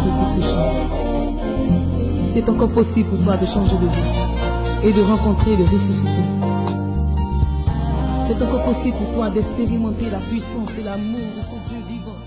j'écoute ce chant. C'est encore possible pour toi de changer de vie et de rencontrer et de ressusciter. C'est encore possible pour toi d'expérimenter la puissance et l'amour de ce Dieu vivant.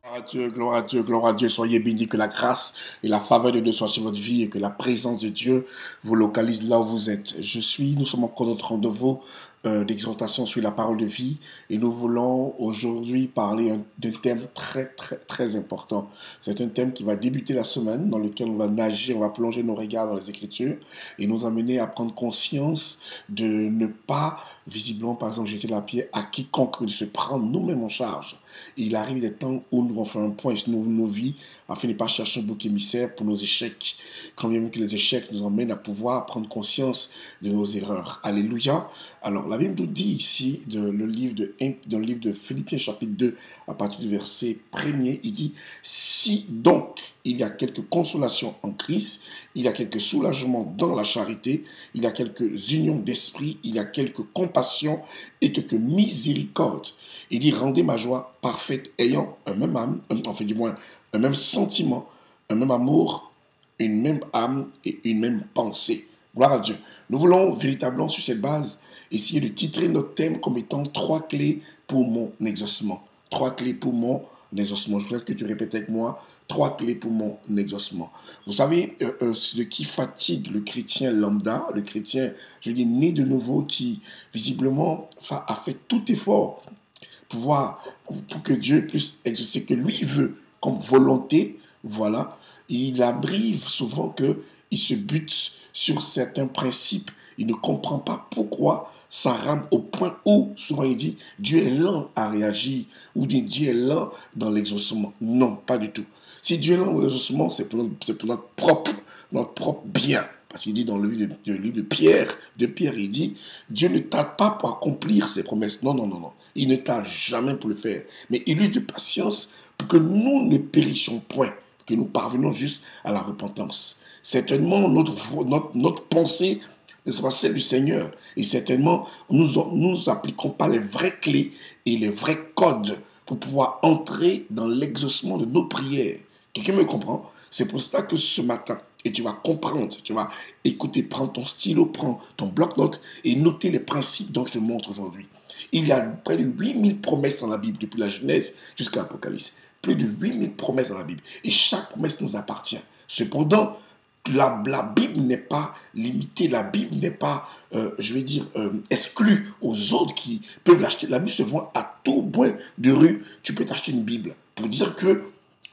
Gloire à Dieu, gloire à Dieu, gloire à Dieu. Soyez bénis, que la grâce et la faveur de Dieu soient sur votre vie et que la présence de Dieu vous localise là où vous êtes. Nous sommes encore dans notre rendez-vous d'exhortation sur la parole de vie et nous voulons aujourd'hui parler d'un thème très important. C'est un thème qui va débuter la semaine, dans lequel on va nager, on va plonger nos regards dans les Écritures et nous amener à prendre conscience de ne pas, visiblement par exemple, jeter la pierre à quiconque, de se prendre nous-mêmes en charge. Et il arrive des temps où nous devons faire un point sur nos vies afin de ne pas chercher un bouc émissaire pour nos échecs. Quand bien même que les échecs nous emmènent à pouvoir prendre conscience de nos erreurs. Alléluia. Alors, la Bible nous dit ici, dans le livre de Philippiens chapitre 2, à partir du verset 1er, il dit « Si donc il y a quelque consolation en Christ, il y a quelque soulagement dans la charité, il y a quelques unions d'esprit, il y a quelque compassion et quelques miséricordes. » Il dit « Rendez ma joie parfaite, ayant un même âme, enfin du moins un même sentiment, un même amour, une même âme et une même pensée. » Gloire à Dieu. Nous voulons véritablement, sur cette base, essayer de titrer notre thème comme étant 3 clés pour mon exaucement. 3 clés pour mon exaucement. Je voudrais que tu répètes avec moi 3 clés pour mon exaucement. Vous savez, ce qui fatigue le chrétien lambda, le chrétien, je dis, né de nouveau, qui visiblement a fait tout effort pour que Dieu puisse exaucer ce que lui veut comme volonté, voilà, il arrive souvent qu'il se bute sur certains principes, il ne comprend pas pourquoi ça rame au point où, souvent il dit, Dieu est lent à réagir, ou bien Dieu est lent dans l'exaucement. Non, pas du tout. Si Dieu est lent dans l'exaucement, c'est pour notre propre bien. Parce qu'il dit dans le livre de Pierre, il dit, Dieu ne tarde pas pour accomplir ses promesses. Non, non, non, non. Il ne tarde jamais pour le faire. Mais il use de patience pour que nous ne périssions point, que nous parvenons juste à la repentance. Certainement, notre pensée ne sera celle du Seigneur. Et certainement, nous appliquons pas les vraies clés et les vrais codes pour pouvoir entrer dans l'exaucement de nos prières. Quelqu'un me comprend? C'est pour cela que ce matin, et tu vas comprendre, tu vas écouter, prends ton stylo, prends ton bloc-notes et noter les principes dont je te montre aujourd'hui. Il y a près de 8000 promesses dans la Bible, depuis la Genèse jusqu'à l'Apocalypse. Plus de 8000 promesses dans la Bible. Et chaque promesse nous appartient. Cependant, la Bible n'est pas limitée, la Bible n'est pas, exclue aux autres qui peuvent l'acheter. La Bible se vend à tout point de rue. Tu peux t'acheter une Bible pour dire que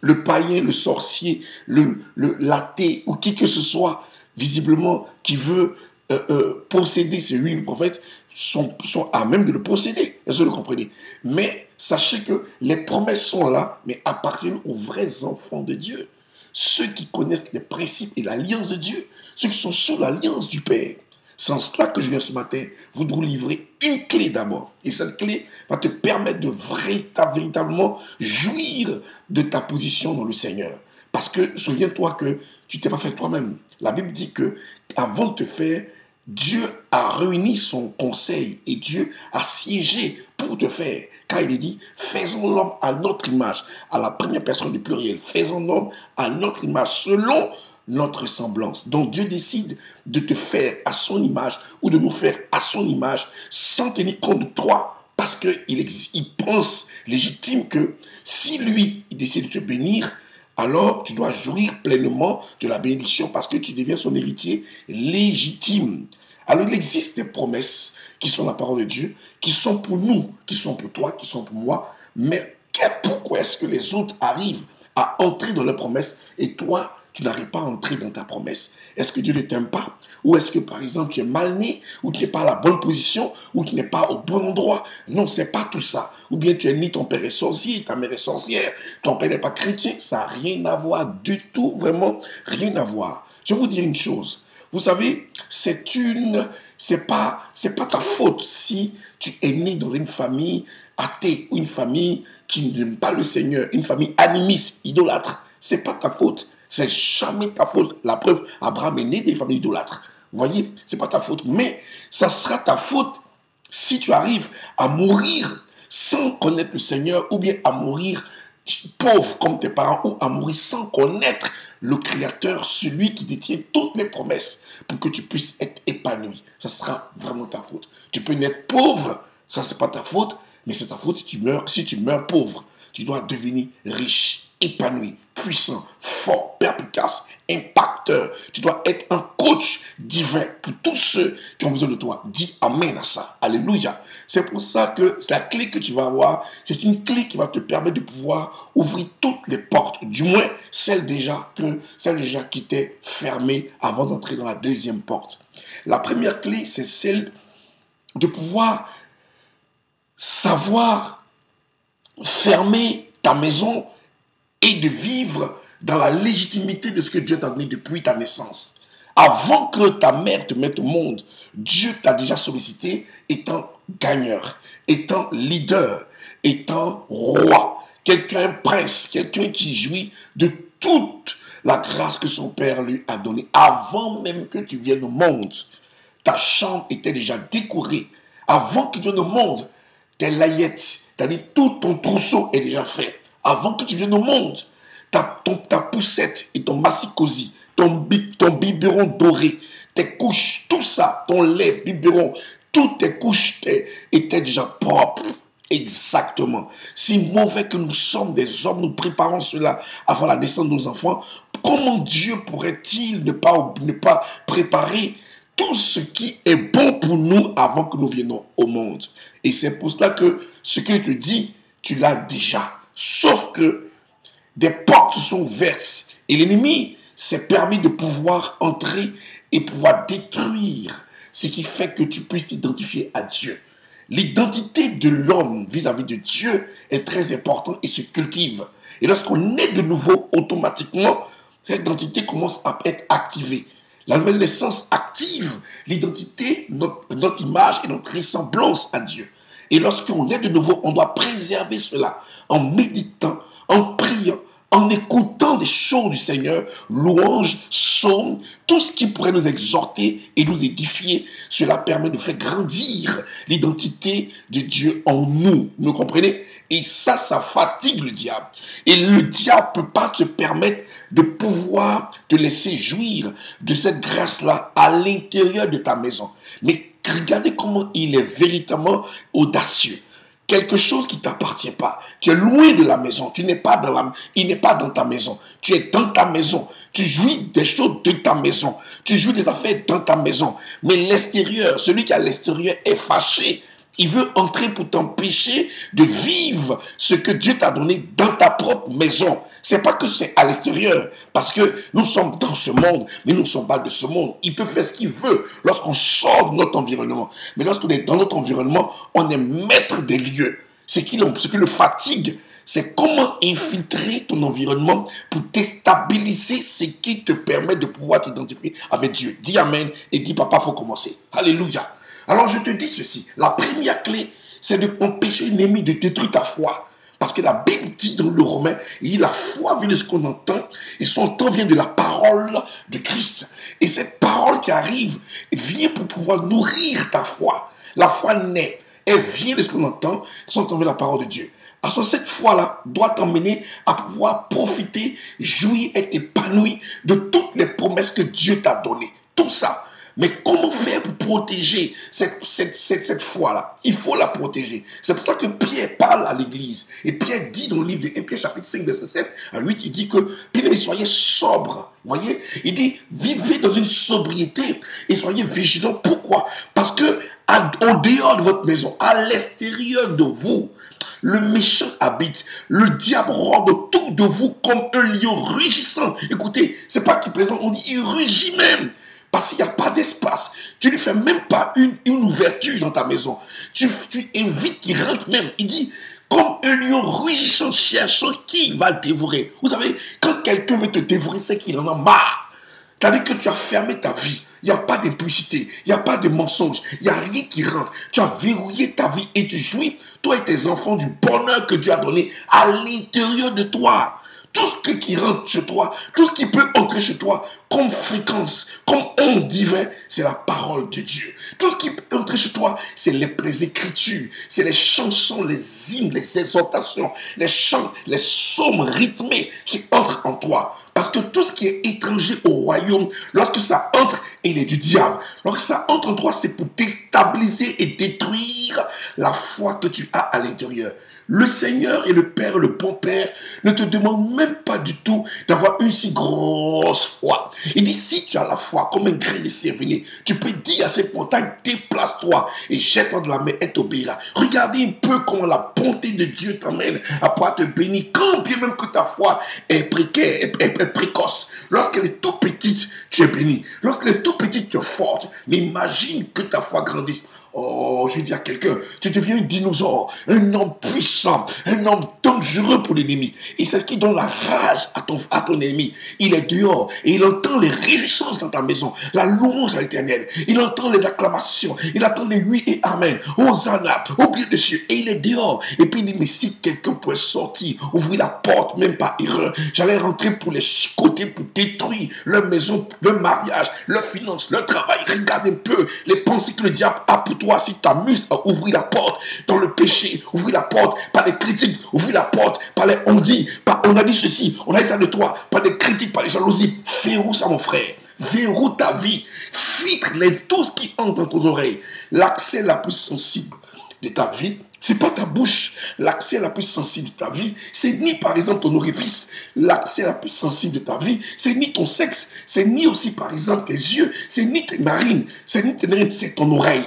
le païen, le sorcier, l'athée ou qui que ce soit, visiblement, qui veut posséder ces 8 prophètes, sont à même de le posséder. Est-ce que vous comprenez? Mais sachez que les promesses sont là, mais appartiennent aux vrais enfants de Dieu. Ceux qui connaissent les principes et l'alliance de Dieu, ceux qui sont sous l'alliance du Père. C'est en cela que je viens ce matin vous livrer une clé d'abord. Et cette clé va te permettre de véritablement jouir de ta position dans le Seigneur. Parce que souviens-toi que tu ne t'es pas fait toi-même. La Bible dit que avant de te faire, Dieu a réuni son conseil et Dieu a siégé pour te faire. Car il est dit, faisons l'homme à notre image, à la première personne du pluriel. Faisons l'homme à notre image, selon notre ressemblance. Donc Dieu décide de te faire à son image ou de nous faire à son image sans tenir compte de toi. Parce qu'il pense légitime que si lui, il décide de te bénir, alors tu dois jouir pleinement de la bénédiction parce que tu deviens son héritier légitime. Alors il existe des promesses qui sont la parole de Dieu, qui sont pour nous, qui sont pour toi, qui sont pour moi. Mais pourquoi est-ce que les autres arrivent à entrer dans leurs promesses et toi, tu n'arrives pas à entrer dans ta promesse? Est-ce que Dieu ne t'aime pas? Ou est-ce que, par exemple, tu es mal né? Ou tu n'es pas à la bonne position? Ou tu n'es pas au bon endroit? Non, c'est pas tout ça. Ou bien tu es né, ton père est sorcier, ta mère est sorcière, ton père n'est pas chrétien. Ça n'a rien à voir du tout, vraiment rien à voir. Je vais vous dire une chose. Vous savez, c'est pas ta faute si tu es né dans une famille athée ou une famille qui n'aime pas le Seigneur, une famille animiste, idolâtre. C'est pas ta faute. C'est jamais ta faute. La preuve, Abraham est né des familles idolâtres. Vous voyez, c'est pas ta faute. Mais ça sera ta faute si tu arrives à mourir sans connaître le Seigneur ou bien à mourir pauvre comme tes parents ou à mourir sans connaître le Créateur, celui qui détient toutes les promesses pour que tu puisses être épanoui. Ça sera vraiment ta faute. Tu peux naître pauvre, ça c'est pas ta faute, mais c'est ta faute si tu meurs pauvre. Tu dois devenir riche, épanoui, puissant, fort, perspicace, impacteur. Tu dois être un coach divin pour tous ceux qui ont besoin de toi. Dis amen à ça. Alléluia. C'est pour ça que la clé que tu vas avoir, c'est une clé qui va te permettre de pouvoir ouvrir toutes les portes, du moins celles déjà qui étaient fermées avant d'entrer dans la deuxième porte. La première clé, c'est celle de pouvoir savoir fermer ta maison et de vivre dans la légitimité de ce que Dieu t'a donné depuis ta naissance. Avant que ta mère te mette au monde, Dieu t'a déjà sollicité étant gagneur, étant leader, étant roi, quelqu'un prince, quelqu'un qui jouit de toute la grâce que son Père lui a donnée. Avant même que tu viennes au monde, ta chambre était déjà décorée. Avant que tu viennes au monde, tes layettes, c'est-à-dire tout ton trousseau est déjà fait. Avant que tu viennes au monde, ta poussette et ton massicosy, ton biberon doré, tes couches, tout ça, ton lait, biberon, toutes tes couches étaient déjà propres. Exactement. Si mauvais que nous sommes des hommes, nous préparons cela avant la naissance de nos enfants, comment Dieu pourrait-il ne pas préparer tout ce qui est bon pour nous avant que nous viennons au monde? Et c'est pour cela que ce que je te dis, tu l'as déjà. Sauf que des portes sont ouvertes et l'ennemi s'est permis de pouvoir entrer et pouvoir détruire ce qui fait que tu puisses t'identifier à Dieu. L'identité de l'homme vis-à-vis de Dieu est très importante et se cultive. Et lorsqu'on est de nouveau, automatiquement, cette identité commence à être activée. La nouvelle naissance active l'identité, notre image et notre ressemblance à Dieu. Et lorsqu'on est de nouveau, on doit préserver cela en méditant, en priant, en écoutant des choses du Seigneur, louanges, psaumes, tout ce qui pourrait nous exhorter et nous édifier. Cela permet de faire grandir l'identité de Dieu en nous. Vous comprenez? Et ça fatigue le diable. Et le diable ne peut pas te permettre de pouvoir te laisser jouir de cette grâce-là à l'intérieur de ta maison. Mais regardez comment il est véritablement audacieux. Quelque chose qui ne t'appartient pas. Tu es loin de la maison. Il n'est pas dans ta maison. Tu es dans ta maison. Tu jouis des choses de ta maison. Tu jouis des affaires dans ta maison. Mais l'extérieur, celui qui est à l'extérieur est fâché. Il veut entrer pour t'empêcher de vivre ce que Dieu t'a donné dans ta propre maison. C'est pas que c'est à l'extérieur, parce que nous sommes dans ce monde, mais nous ne sommes pas de ce monde. Il peut faire ce qu'il veut lorsqu'on sort de notre environnement. Mais lorsqu'on est dans notre environnement, on est maître des lieux. Ce qui le fatigue, c'est comment infiltrer ton environnement pour déstabiliser ce qui te permet de pouvoir t'identifier avec Dieu. Dis Amen et dis Papa, il faut commencer. Alléluia. Alors je te dis ceci, la première clé, c'est d'empêcher l'ennemi de détruire ta foi. Parce que la Bible dit dans le Romain, il dit la foi vient de ce qu'on entend, et son temps vient de la parole de Christ. Et cette parole qui arrive vient pour pouvoir nourrir ta foi. La foi naît, elle vient de ce qu'on entend, son temps vient de la parole de Dieu. Alors cette foi-là doit t'emmener à pouvoir profiter, jouir, être épanoui de toutes les promesses que Dieu t'a données. Tout ça. Mais comment faire pour protéger cette foi-là? Il faut la protéger. C'est pour ça que Pierre parle à l'église. Et Pierre dit dans le livre de 1 Pierre chapitre 5, verset 7 à 8, il dit que, bien aimés, soyez sobres. Vous voyez? Il dit, vivez dans une sobriété et soyez vigilants. Pourquoi? Parce que au dehors de votre maison, à l'extérieur de vous, le méchant habite. Le diable rôde autour de vous comme un lion rugissant. Écoutez, c'est pas qu'il plaisante, on dit il rugit même. Parce qu'il n'y a pas d'espace. Tu ne lui fais même pas une ouverture dans ta maison. Tu évites qu'il rentre même. Il dit, comme un lion rugissant, cherchant qui va le dévorer. Vous savez, quand quelqu'un veut te dévorer, c'est qu'il en a marre. C'est-à-dire que tu as fermé ta vie. Il n'y a pas d'impudicité, il n'y a pas de mensonge, il n'y a rien qui rentre. Tu as verrouillé ta vie et tu jouis, toi et tes enfants, du bonheur que Dieu a donné à l'intérieur de toi. tout ce qui rentre chez toi, tout ce qui peut entrer chez toi comme fréquence, comme onde divine, c'est la parole de Dieu. Tout ce qui peut entrer chez toi, c'est les écritures, c'est les chansons, les hymnes, les exhortations, les chants, les psaumes rythmés qui entrent en toi. Parce que tout ce qui est étranger au royaume, lorsque ça entre, il est du diable. Lorsque ça entre en toi, c'est pour déstabiliser et détruire la foi que tu as à l'intérieur. Le Seigneur et le Père, le bon Père, ne te demandent même pas du tout d'avoir une si grosse foi. Il dit, si tu as la foi comme un grain de séréné, tu peux dire à cette montagne, déplace-toi et jette-toi de la mer et t'obéira. Regardez un peu comment la bonté de Dieu t'emmène à pouvoir te bénir, quand bien même que ta foi est précaire, est précoce. Lorsqu'elle est tout petite, tu es béni. Lorsqu'elle est tout petite, tu es forte. Mais imagine que ta foi grandisse. Oh, je dis à quelqu'un, tu deviens un dinosaure, un homme puissant, un homme dangereux pour l'ennemi. Et c'est ce qui donne la rage à ton ennemi. Il est dehors et il entend les réjouissances dans ta maison, la louange à l'Éternel. Il entend les acclamations, il entend les oui et amen, Hosanna, au pied de cieux. Et il est dehors. Et puis il dit, mais si quelqu'un pouvait sortir, ouvrir la porte, même par erreur, j'allais rentrer pour les chicoter, pour détruire leur maison, leur mariage, leurs finances, leur travail. Regarde un peu les pensées que le diable a pour toi. Si tu t'amuses à ouvrir la porte dans le péché, ouvrir la porte par des critiques, ouvrir la porte par les on dit, par on a dit ceci, on a dit ça de toi, par des critiques, par les jalousies, verrou ça mon frère, verrou ta vie, filtre tout ce qui entre dans tes oreilles. L'accès la plus sensible de ta vie, c'est pas ta bouche. L'accès la plus sensible de ta vie, c'est ni par exemple ton orifice. L'accès la plus sensible de ta vie, c'est ni ton sexe, c'est ni aussi par exemple tes yeux, c'est ni tes narines, c'est ton oreille.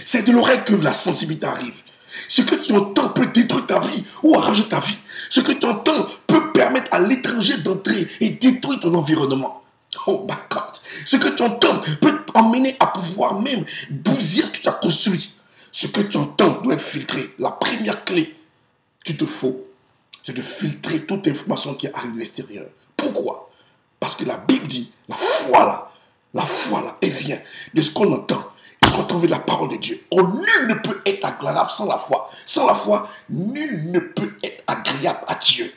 C'est de l'oreille que la sensibilité arrive. Ce que tu entends peut détruire ta vie ou arranger ta vie. Ce que tu entends peut permettre à l'étranger d'entrer et détruire ton environnement. Oh my God. Ce que tu entends peut t'emmener à pouvoir même bousiller ce que tu as construit. Ce que tu entends doit être filtré. La première clé qu'il te faut, c'est de filtrer toute information qui arrive de l'extérieur. Pourquoi? Parce que la Bible dit, la foi là, elle vient de ce qu'on entend. Quand on veut la parole de Dieu, nul ne peut être agréable sans la foi. Sans la foi, nul ne peut être agréable à Dieu.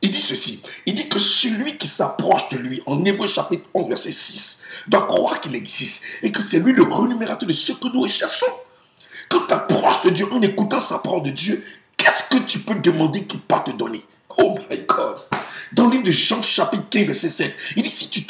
Il dit ceci, il dit que celui qui s'approche de lui, en Hébreux chapitre 11, verset 6, doit croire qu'il existe et que c'est lui le renumérateur de ce que nous recherchons. Quand tu t'approches de Dieu en écoutant sa parole de Dieu, qu'est-ce que tu peux demander qu'il va te donner? Oh my God! Dans le livre de Jean chapitre 15, verset 7, il dit, si tu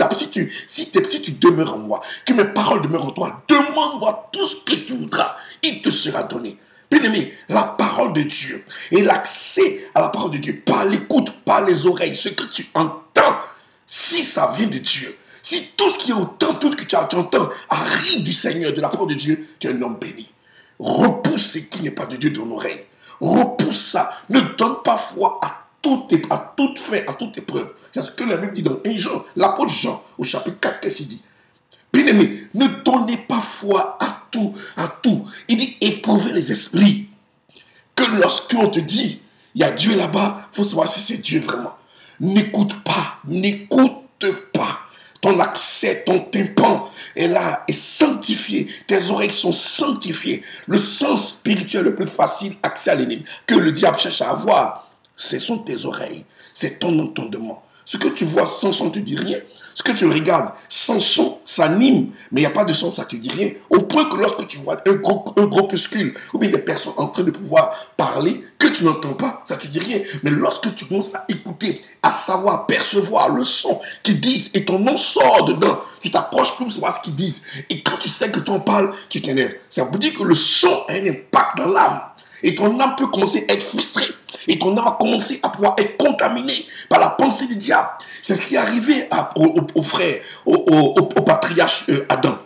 demeures en moi, que mes paroles demeurent en toi, demande-moi tout ce que tu voudras, il te sera donné. Bien-aimé, la parole de Dieu et l'accès à la parole de Dieu par l'écoute, par les oreilles, ce que tu entends, si ça vient de Dieu, si tout ce qui entend, tout ce que tu entends arrive du Seigneur, de la parole de Dieu, tu es un homme béni. Repousse ce qui n'est pas de Dieu de ton oreille. Repousse ça. Ne donne pas foi à toute fait, à toute épreuve. C'est ce que la Bible dit dans 1 Jean, l'apôtre Jean, au chapitre 4, qu'est-ce qu'il dit? Bien-aimé, ne donnez pas foi à tout. Il dit, éprouvez les esprits. Que lorsqu'on te dit, il y a Dieu là-bas, il faut savoir si c'est Dieu vraiment. N'écoute pas. Ton accès, ton tympan est là, est sanctifié. Tes oreilles sont sanctifiées. Le sens spirituel le plus facile, accès à l'ennemi, que le diable cherche à avoir, ce sont tes oreilles, c'est ton entendement. Ce que tu vois sans son ne te dit rien. Ce que tu regardes sans son, ça anime, mais il n'y a pas de son, ça ne te dit rien. Au point que lorsque tu vois un groupuscule ou bien des personnes en train de pouvoir parler, que tu n'entends pas, ça ne te dit rien. Mais lorsque tu commences à écouter, à savoir, percevoir le son qu'ils disent et ton nom sort dedans, tu t'approches pour savoir ce qu'ils disent. Et quand tu sais que tu en parles, tu t'énerves. Ça veut dire que le son a un impact dans l'âme. Et ton âme peut commencer à être frustrée. Et ton âme va commencer à pouvoir être contaminée par la pensée du diable. C'est ce qui est arrivé au frère, au patriarche Adam.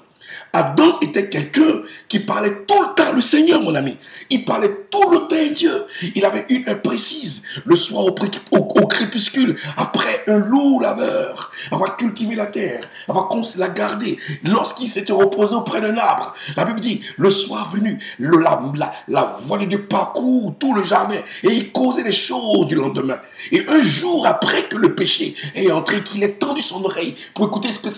Adam était quelqu'un qui parlait tout le temps le Seigneur, mon ami. Il parlait tout le temps Dieu. Il avait une heure précise, le soir au crépuscule, après un lourd labeur. avoir cultivé la terre, avoir la garder. Lorsqu'il s'était reposé auprès d'un arbre, la Bible dit, le soir venu, la voix de Dieu parcourt tout le jardin et il causait des choses du lendemain. Et un jour après que le péché est entré, qu'il ait tendu son oreille pour écouter ce que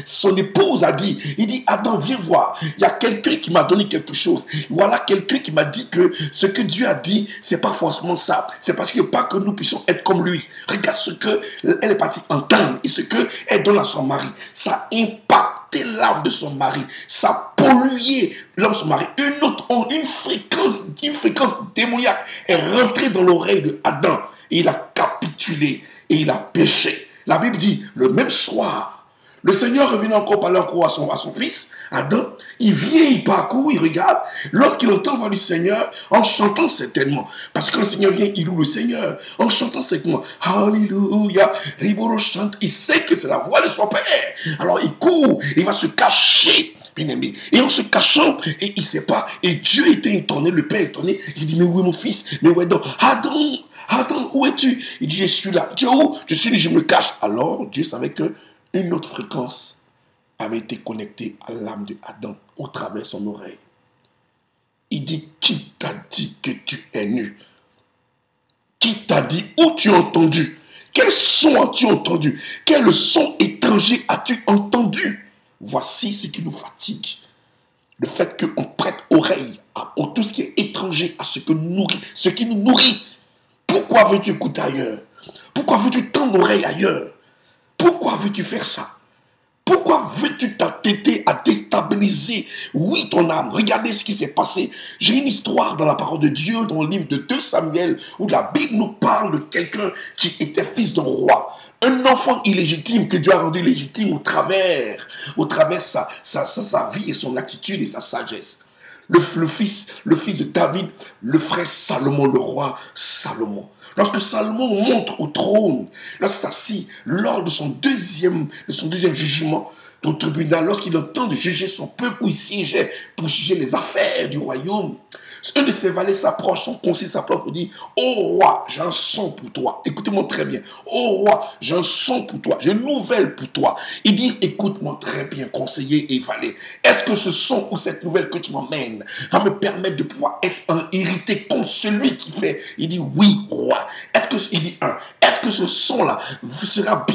son épouse a dit, il dit, Adam, viens voir, il y a quelqu'un qui m'a donné quelque chose. Voilà quelqu'un qui m'a dit que ce que Dieu a dit, c'est pas forcément ça. C'est parce qu'il n'y a pas que nous puissions être comme lui. Regarde ce qu'elle est partie entendre et ce qu'elle donne à son mari. Ça a impacté l'âme de son mari. Ça a pollué l'âme de son mari. Une fréquence démoniaque est rentrée dans l'oreille de Adam. Et il a capitulé et il a péché. La Bible dit, le même soir, le Seigneur revient encore parler encore à son fils, Adam. Il vient, il parcourt, il regarde. Lorsqu'il entend la voix du Seigneur, en chantant certainement, parce que le Seigneur vient, il loue le Seigneur, en chantant certainement, Alléluia, Riboro chante, il sait que c'est la voix de son Père. Alors il court, il va se cacher. Bien-aimé. Et en se cachant, et il ne sait pas, et Dieu était étonné, le Père étonné, il dit, mais où est mon fils? Mais où est donc? Adam, où es-tu? Il dit, je suis là. Dieu, où? Je suis là, je me cache. Alors Dieu savait que une autre fréquence avait été connectée à l'âme de Adam au travers de son oreille. Il dit, qui t'a dit que tu es nu? Qui t'a dit? Où tu as entendu? Quel son as-tu entendu? Quel son étranger as-tu entendu? Voici ce qui nous fatigue. Le fait qu'on prête oreille à tout ce qui est étranger, à ce qui nous nourrit. Pourquoi veux-tu écouter ailleurs? Pourquoi veux-tu tendre l'oreille ailleurs? Pourquoi veux-tu faire ça? Pourquoi veux-tu t'entêter à déstabiliser, oui, ton âme? Regardez ce qui s'est passé. J'ai une histoire dans la parole de Dieu, dans le livre de 2 Samuel, où la Bible nous parle de quelqu'un qui était fils d'un roi. Un enfant illégitime que Dieu a rendu légitime au travers sa vie et son attitude et sa sagesse. Le fils de David, le frère Salomon, le roi Salomon. Lorsque Salomon monte au trône, lorsqu'il s'assit lors de son deuxième jugement au tribunal, lorsqu'il entend de juger son peuple où il siégeait pour juger les affaires du royaume, un de ses valets s'approche, son conseiller s'approche pour dire, ô roi, j'ai un son pour toi. Écoutez-moi très bien. Ô roi, j'ai un son pour toi. J'ai une nouvelle pour toi. Il dit, écoute-moi très bien, conseiller et valet. Est-ce que ce son ou cette nouvelle que tu m'emmènes va me permettre de pouvoir être irrité contre celui qui fait? Il dit, oui, roi. Est-ce que ce son-là sera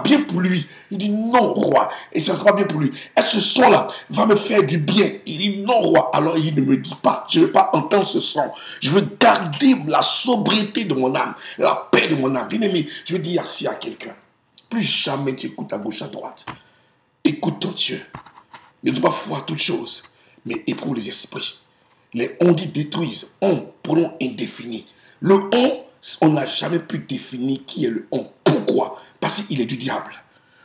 bien pour lui? Il dit, non, roi. Et ça sera bien pour lui. Est-ce que ce son-là va me faire du bien? Il dit, non, roi. Alors il ne me dit pas, je ne veux pas entendre ce son. Je veux garder la sobriété de mon âme, la paix de mon âme. Bien aimé, je veux dire ainsi à quelqu'un. Plus jamais tu écoutes à gauche, à droite. Écoute ton Dieu. Ne dois pas foi à toutes choses, mais éprouve les esprits. Les on dit détruisent. On, pronom indéfini. Le on n'a jamais pu définir qui est le on. Pourquoi? Parce qu'il est du diable.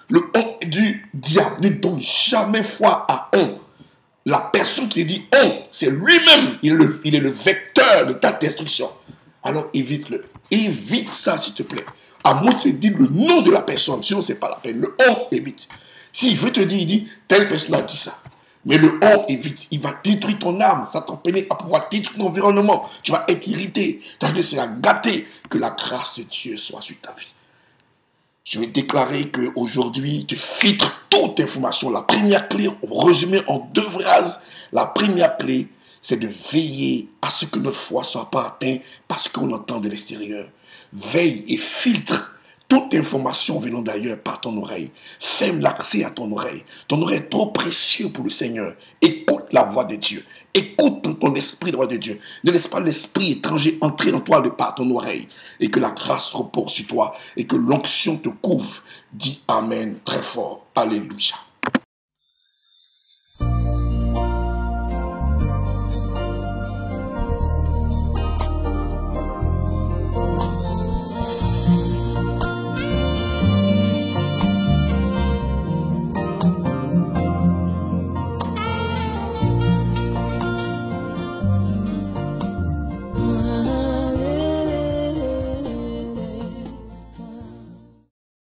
Le on du diable. Ne donne jamais foi à on. La personne qui dit on, c'est lui-même. Il est le vecteur de ta destruction. Alors évite-le. Évite ça, s'il te plaît. À moins que tu te dises le nom de la personne. Sinon, ce n'est pas la peine. Le on, évite. S'il veut te dire, il dit, telle personne a dit ça. Mais le on, évite. Il va détruire ton âme. Ça t'empêche à pouvoir détruire ton environnement. Tu vas être irrité. Ta vie sera gâtée. Que la grâce de Dieu soit sur ta vie. Je vais déclarer qu'aujourd'hui, tu filtres toute information. La première clé, résumée en 2 phrases, la première clé, c'est de veiller à ce que notre foi ne soit pas atteinte parce qu'on entend de l'extérieur. Veille et filtre toute information venant d'ailleurs par ton oreille. Ferme l'accès à ton oreille. Ton oreille est trop précieux pour le Seigneur. Écoute la voix de Dieu. Écoute ton esprit, la voix de Dieu. Ne laisse pas l'esprit étranger entrer en toi de par ton oreille. Et que la grâce repose sur toi. Et que l'onction te couvre. Dis Amen très fort. Alléluia.